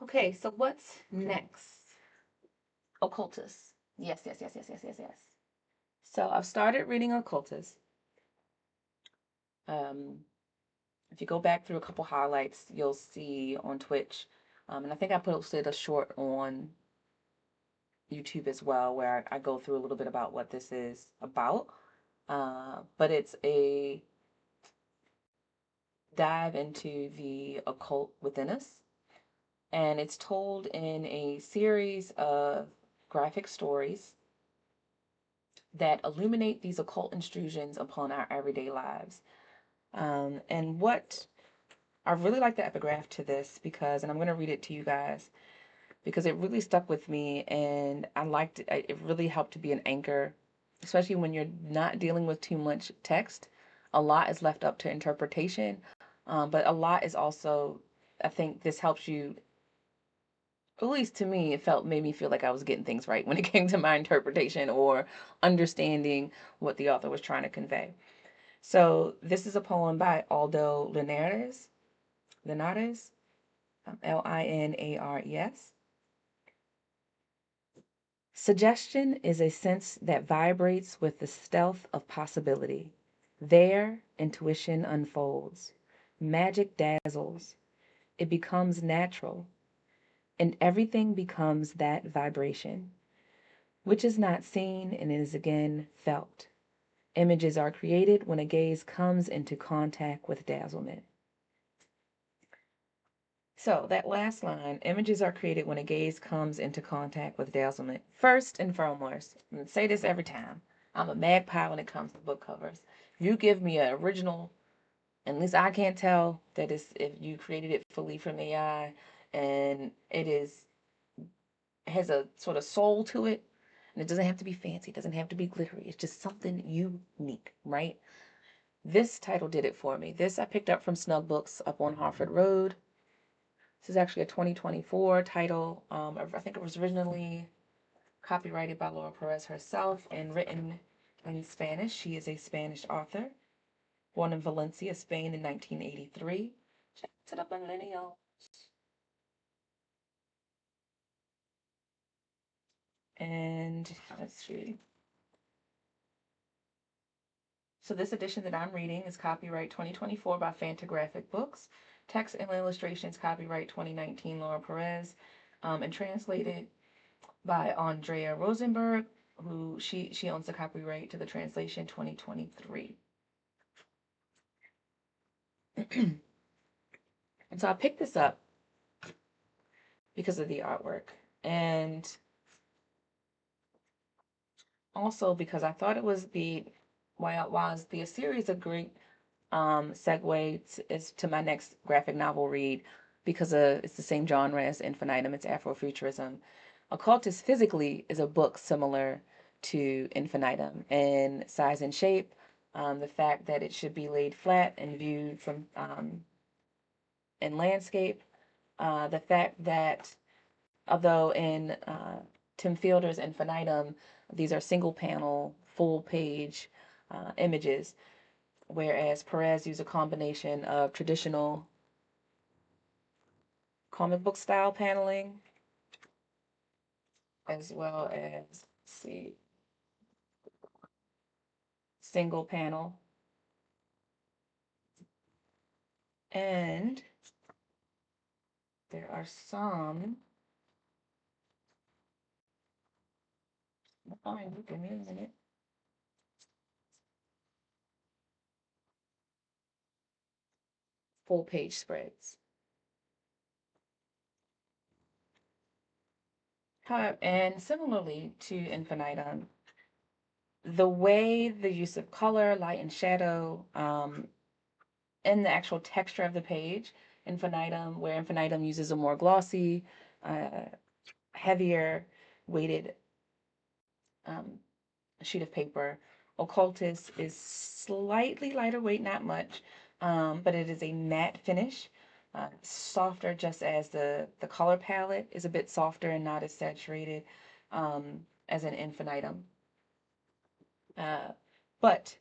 Okay, so what's next? Occultus. Yes, yes, yes, yes, yes, yes, yes. So I've started reading Occultus. Um, if you go back through a couple highlights, you'll see on Twitch, and I think I posted a short on YouTube as well, where I go through a little bit about what this is about. But it's a dive into the occult within us, and it's told in a series of graphic stories that illuminate these occult intrusions upon our everyday lives. And what I really like the epigraph to this because, and I'm going to read it to you guys because it really stuck with me and I liked it. It really helped to be an anchor, especially when you're not dealing with too much text. A lot is left up to interpretation, but a lot is also, I think this helps you, at least to me, made me feel like I was getting things right when it came to my interpretation or understanding what the author was trying to convey. So this is a poem by Aldo Linares, Linares. Suggestion is a sense that vibrates with the stealth of possibility. There, intuition unfolds. Magic dazzles. It becomes natural, and everything becomes that vibration, which is not seen and is again felt. Images are created when a gaze comes into contact with dazzlement. So, that last line, images are created when a gaze comes into contact with dazzlement. First and foremost, I'm going to say this every time, I'm a magpie when it comes to book covers. If you give me an original, at least I can't tell that it's if you created it fully from AI and has a sort of soul to it, and it doesn't have to be fancy, it doesn't have to be glittery, it's just something unique, right? This title did it for me. This I picked up from Snug Books up on Harford Road. This is actually a 2024 title. I think it was originally copyrighted by Laura Perez herself and written in Spanish. She is a Spanish author, born in Valencia, Spain in 1983. Shout out to the millennials. And let's see. So this edition that I'm reading is copyright 2024 by Fantagraphic Books. Text and illustrations copyright 2019 Laura Perez, and translated by Andrea Rosenberg, who she owns the copyright to the translation 2023. And so I picked this up because of the artwork and also because I thought it was was the series a great segue is to my next graphic novel read because it's the same genre as Infinitum. It's Afrofuturism. Occultist physically is a book similar to Infinitum in size and shape. The fact that it should be laid flat and viewed from in landscape. The fact that although in Tim Fielder's Infinitum, these are single panel, full page images, whereas Perez used a combination of traditional comic book style paneling as well as, let's see, single panel. And there are some, fine, give me a minute. Full page spreads. And similarly to Infinitum, the way the use of color, light, and shadow in the actual texture of the page, Infinitum, where Infinitum uses a more glossy, uh, heavier weighted um, sheet of paper. Occultus is slightly lighter weight, not much, but it is a matte finish, softer just as the color palette is a bit softer and not as saturated as an Infinitum. Uh, but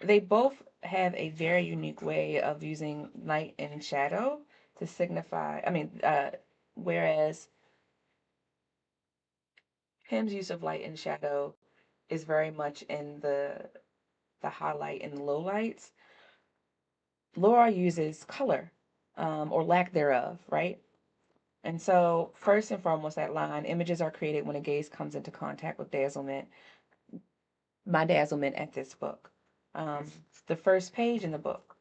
they both have a very unique way of using light and shadow to signify, Whereas Pym's use of light and shadow is very much in the highlight and the low lights. Laura uses color, or lack thereof, right? And so, first and foremost, that line, images are created when a gaze comes into contact with dazzlement, my dazzlement at this book. Um, the first page in the book,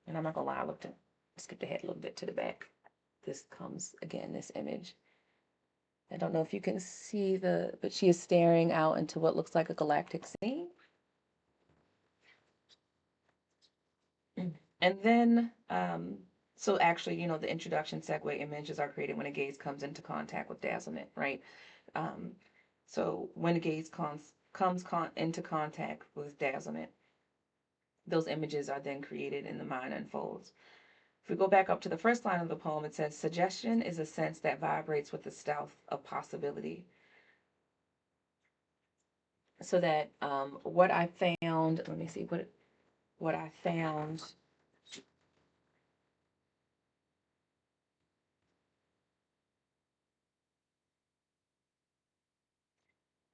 and I'm not gonna lie, I looked at, skipped ahead a little bit to the back. This comes again, this image. I don't know if you can see but she is staring out into what looks like a galactic scene. And then, so actually, the introduction segue images are created when a gaze comes into contact with dazzlement, right? Um, so when a gaze into contact with dazzlement, those images are then created and the mind unfolds. If we go back up to the first line of the poem, it says, suggestion is a sense that vibrates with the stealth of possibility. So that what I found, let me see what I found.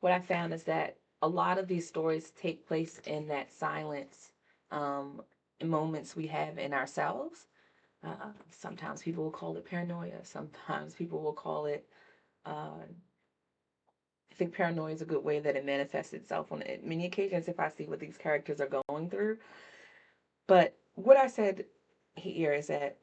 What I found is that a lot of these stories take place in that silence, um, moments we have in ourselves. Sometimes people will call it paranoia. Sometimes people will call it. I think paranoia is a good way that it manifests itself on many occasions if I see what these characters are going through. But what I said here is that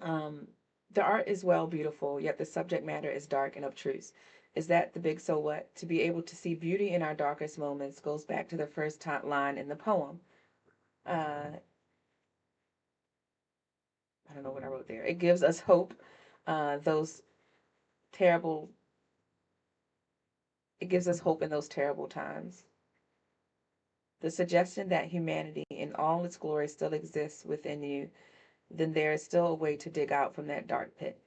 um, the art is well beautiful, yet the subject matter is dark and obtruse. Is that the big so what? To be able to see beauty in our darkest moments goes back to the first line in the poem. I don't know what I wrote there. It gives us hope. Those terrible. It gives us hope in those terrible times. The suggestion that humanity in all its glory still exists within you, then there is still a way to dig out from that dark pit.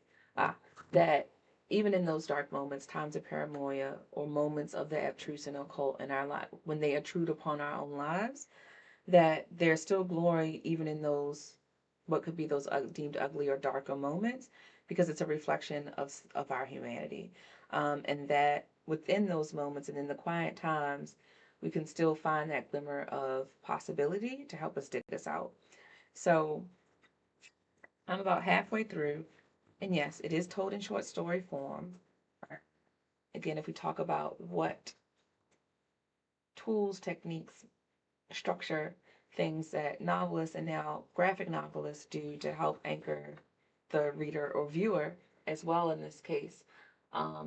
That even in those dark moments, times of paranoia, or moments of the abstruse and occult in our life, when they intrude upon our own lives, that there's still glory even in those, what could be those deemed ugly or darker moments, because it's a reflection of our humanity. And that within those moments and in the quiet times, we can still find that glimmer of possibility to help us dig us out. So I'm about halfway through, and yes, it is told in short story form. Again, if we talk about what tools, techniques, structure, things that novelists and now graphic novelists do to help anchor the reader or viewer as well in this case.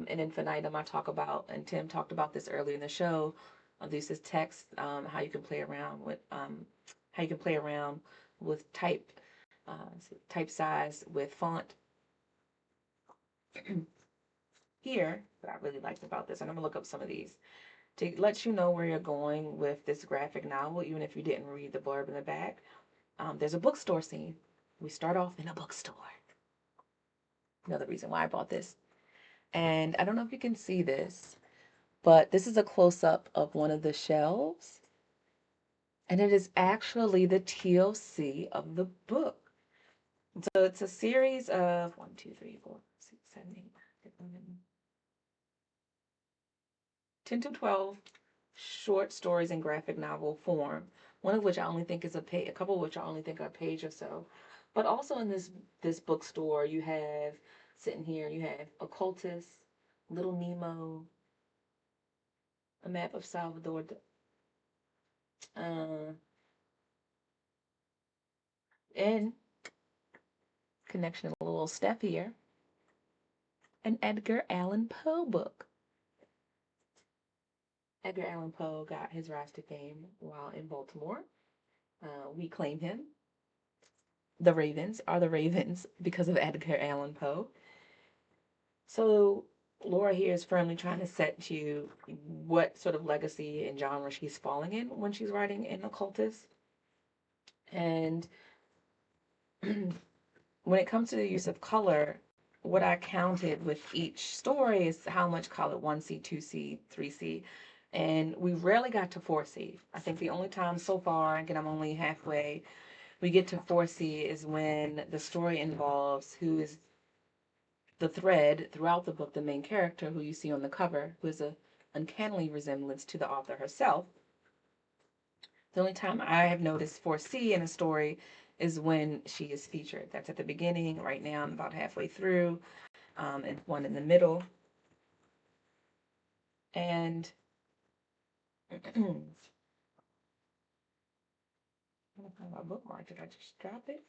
In Infinitum, I talk about, and Tim talked about this earlier in the show. This is text, how you can play around with type, type size with font. Here, what I really liked about this, and I'm gonna look up some of these to let you know where you're going with this graphic novel, even if you didn't read the blurb in the back. There's a bookstore scene. We start off in a bookstore. Another reason why I bought this. And I don't know if you can see this, but this is a close up of one of the shelves. And it is actually the TLC of the book. So it's a series of 1, 2, 3, 4, 6, 7, 8, 9, 10, 10 to 12 short stories in graphic novel form. One of which I only think is a page, a couple of which I only think are a page or so. But also in this bookstore, you have sitting here, you have Occultus, Little Nemo, a map of Salvador, uh, and connection a little step here, an Edgar Allan Poe book. Edgar Allan Poe got his rise to fame while in Baltimore. We claim him. The Ravens are the Ravens because of Edgar Allan Poe. So Laura here is firmly trying to set you what sort of legacy and genre she's falling in when she's writing in Occultus. And when it comes to the use of color, what I counted with each story is how much color 1C, 2C, 3C. And we rarely got to 4C. I think the only time so far, again, I'm only halfway, we get to 4C is when the story involves who is the thread throughout the book, the main character who you see on the cover, who is a uncannily resemblance to the author herself. The only time I have noticed 4C in a story is when she is featured. That's at the beginning. Right now, I'm about halfway through, and one in the middle. And I find my bookmark. Did I just drop it?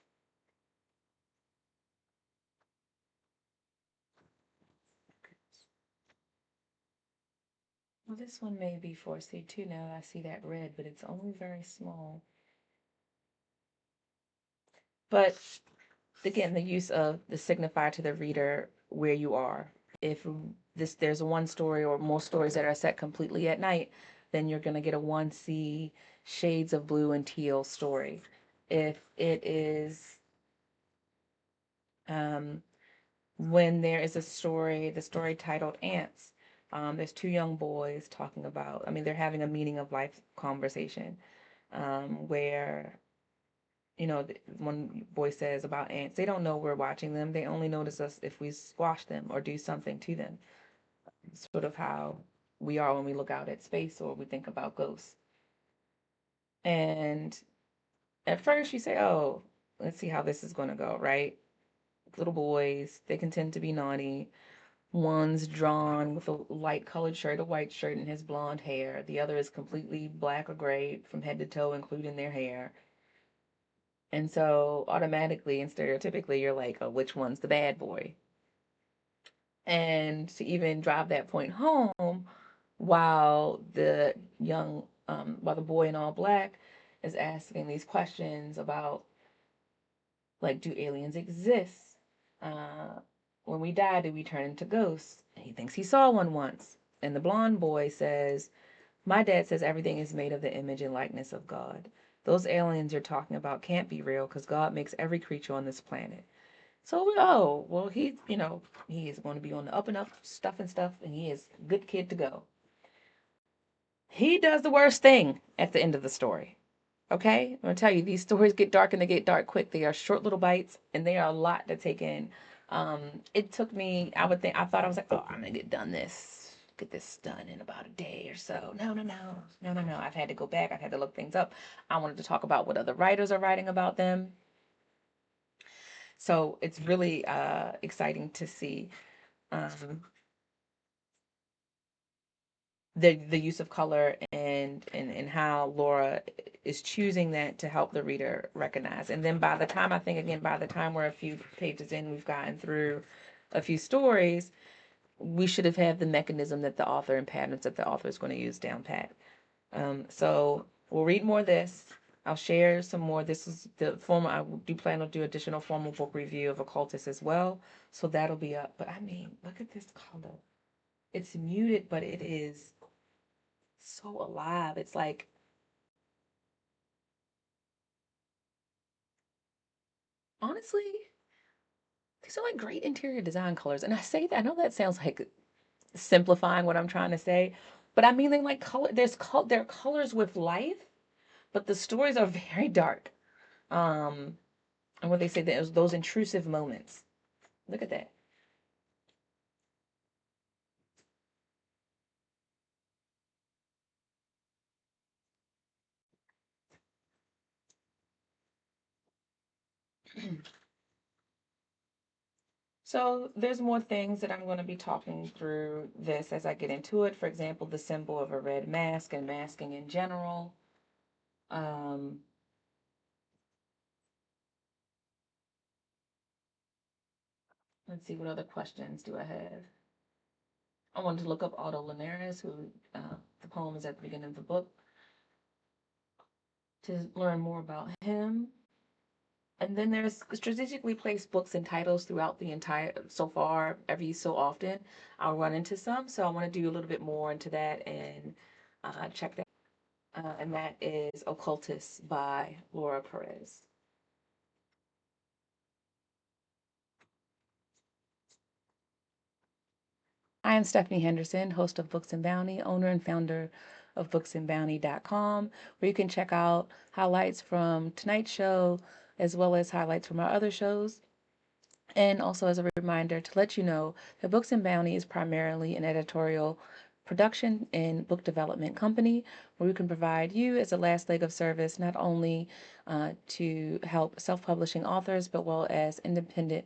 Well, this one may be 4C too. Now I see that red, but it's only very small. But again, the use of the signify to the reader where you are. If there's a one story or most stories that are set completely at night, then you're going to get a 1C shades of blue and teal story. If it is when there is a story, the story titled Ants, there's two young boys talking about, I mean, they're having a meaning of life conversation, where one boy says about ants, they don't know we're watching them. They only notice us if we squash them or do something to them. Sort of how we are when we look out at space or we think about ghosts. And at first you say, oh, let's see how this is going to go, right? Little boys, they can tend to be naughty. One's drawn with a light colored shirt, a white shirt, and his blonde hair. The other is completely black or gray from head to toe, including their hair. And so automatically and stereotypically, you're like, oh, which one's the bad boy? And to even drive that point home, while while the boy in all black is asking these questions about, like, do aliens exist? When we die, do we turn into ghosts? And he thinks he saw one once. And the blonde boy says, my dad says everything is made of the image and likeness of God. Those aliens you're talking about can't be real because God makes every creature on this planet. So, oh, well, he is going to be on the up and up stuff and stuff, and he is a good kid to go. He does the worst thing at the end of the story. Okay? I'm going to tell you, these stories get dark and they get dark quick. They are short little bites, and they are a lot to take in. It took me, I thought I was like, oh, I'm going to get this done in about a day or so. No. I've had to go back. I've had to look things up. I wanted to talk about what other writers are writing about them. So it's really exciting to see the use of color and how Laura is choosing that to help the reader recognize. And then by the time, I think, again, by the time we're a few pages in, we've gotten through a few stories, we should have had the mechanism that the author and patterns that the author is going to use down pat. So we'll read more of this. I'll share some more. This is the formal. I do plan to do additional formal book review of Occultus as well. So that'll be up. But I mean, look at this color. It's muted, but it is so alive. It's like, honestly, these are like great interior design colors. And I say that, I know that sounds like simplifying what I'm trying to say, but I mean, they like color, they're colors with life, but the stories are very dark. And what they say, that those intrusive moments. Look at that. So there's more things that I'm going to be talking through this as I get into it. For example, the symbol of a red mask and masking in general. Um, let's see, what other questions do I have? I wanted to look up Otto Linares, who the poem is at the beginning of the book, to learn more about him. And then there's strategically placed books and titles throughout the entire, so far, every so often, I'll run into some. So I want to do a little bit more into that and check that. And that is Occultus by Laura Perez. I am Stephanie Henderson, host of Books and Bounty, owner and founder of booksandbounty.com, where you can check out highlights from tonight's show as well as highlights from our other shows. And also, as a reminder, to let you know that Books and Bounty is primarily an editorial production and book development company where we can provide you as a last leg of service not only to help self publishing authors, but well as independent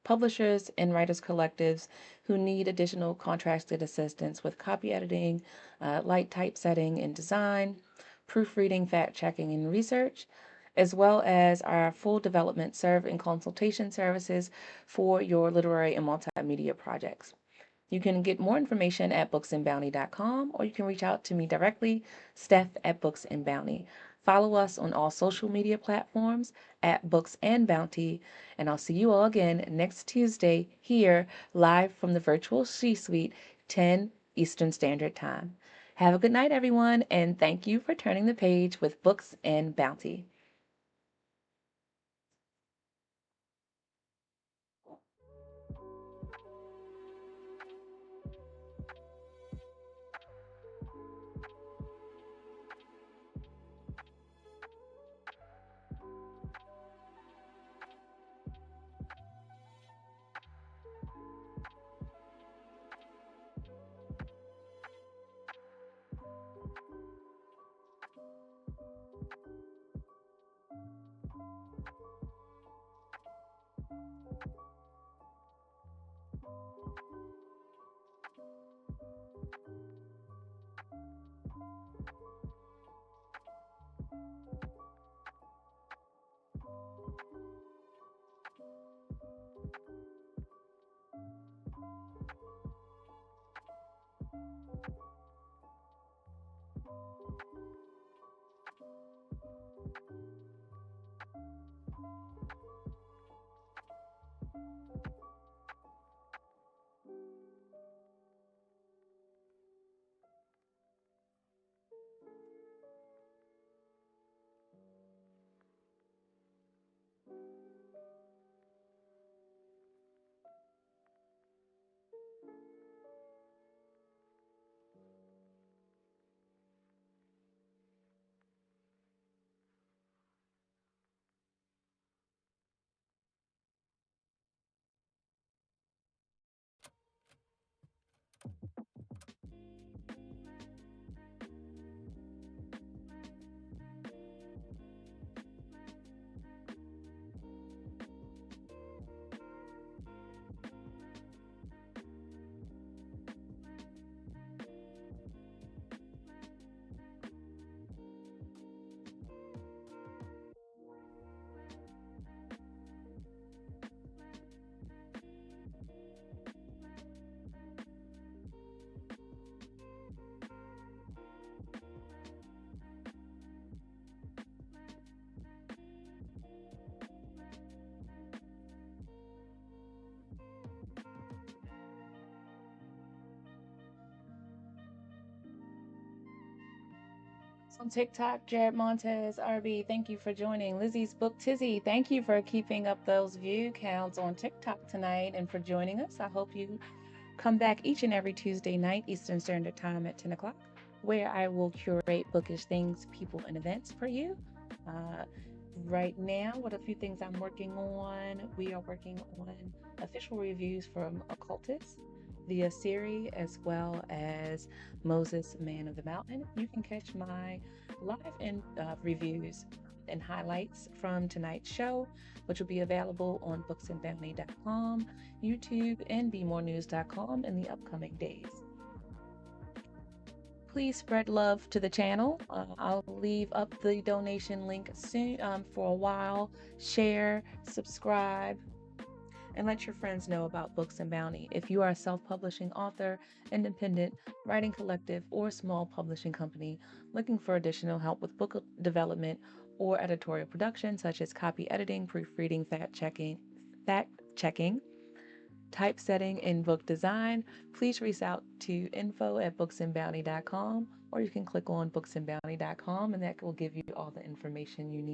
publishers and writers collectives who need additional contracted assistance with copy editing, light typesetting and design, proofreading, fact checking, and research, as well as our full development serve and consultation services for your literary and multimedia projects. You can get more information at booksandbounty.com or you can reach out to me directly, Steph at Books and Bounty. Follow us on all social media platforms at Books and Bounty, and I'll see you all again next Tuesday here live from the virtual C Suite, 10 Eastern Standard Time. Have a good night, everyone, and thank you for turning the page with Books and Bounty. On TikTok, Jared Montez, RB, thank you for joining. Lizzie's Book Tizzy, thank you for keeping up those view counts on TikTok tonight and for joining us. I hope you come back each and every Tuesday night, Eastern Standard Time at 10 o'clock, where I will curate bookish things, people, and events for you. Uh, right now, what a few things I'm working on. We are working on official reviews from Occultus via Siri as well as Moses, Man of the Mountain. You can catch my live and reviews and highlights from tonight's show, which will be available on booksandbounty.com, YouTube, and bemorenews.com in the upcoming days. Please spread love to the channel. I'll leave up the donation link soon for a while. Share, subscribe, and let your friends know about Books and Bounty. If you are a self publishing author, independent, writing collective, or small publishing company looking for additional help with book development or editorial production, such as copy editing, proofreading, fact checking, typesetting, and book design, please reach out to info@booksandbounty.com or you can click on booksandbounty.com and that will give you all the information you need.